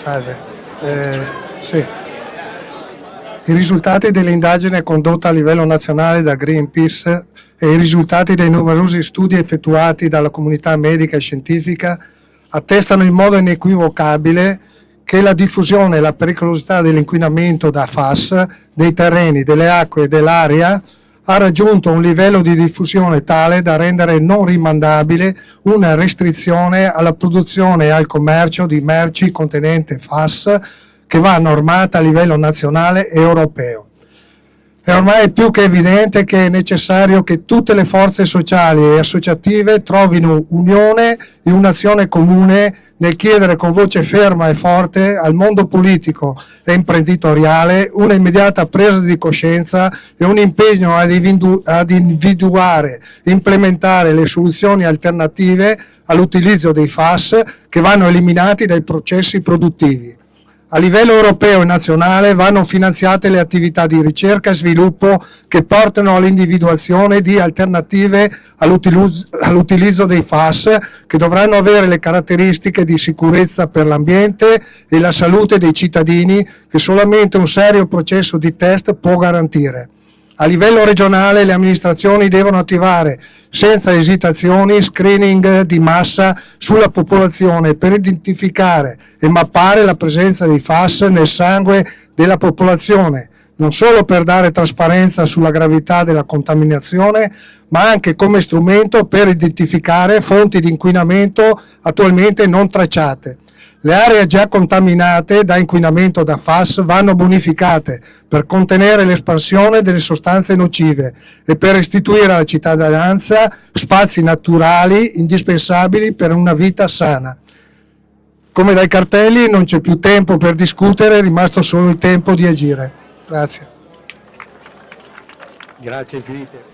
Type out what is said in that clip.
Salve. Sì. I risultati dell'indagine condotta a livello nazionale da Greenpeace e i risultati dei numerosi studi effettuati dalla comunità medica e scientifica attestano in modo inequivocabile che la diffusione e la pericolosità dell'inquinamento da FAS dei terreni, delle acque e dell'aria ha raggiunto un livello di diffusione tale da rendere non rimandabile una restrizione alla produzione e al commercio di merci contenente FAS che va normata a livello nazionale e europeo. È ormai più che evidente che è necessario che tutte le forze sociali e associative trovino unione e un'azione comune nel chiedere con voce ferma e forte al mondo politico e imprenditoriale una immediata presa di coscienza e un impegno ad individuare e implementare le soluzioni alternative all'utilizzo dei FAS che vanno eliminati dai processi produttivi. A livello europeo e nazionale vanno finanziate le attività di ricerca e sviluppo che portano all'individuazione di alternative all'utilizzo dei FAS che dovranno avere le caratteristiche di sicurezza per l'ambiente e la salute dei cittadini che solamente un serio processo di test può garantire. A livello regionale le amministrazioni devono attivare senza esitazioni screening di massa sulla popolazione per identificare e mappare la presenza di FAS nel sangue della popolazione, non solo per dare trasparenza sulla gravità della contaminazione, ma anche come strumento per identificare fonti di inquinamento attualmente non tracciate. Le aree già contaminate da inquinamento da FAS vanno bonificate per contenere l'espansione delle sostanze nocive e per restituire alla cittadinanza spazi naturali indispensabili per una vita sana. Come dai cartelli non c'è più tempo per discutere, è rimasto solo il tempo di agire. Grazie. Grazie infinite.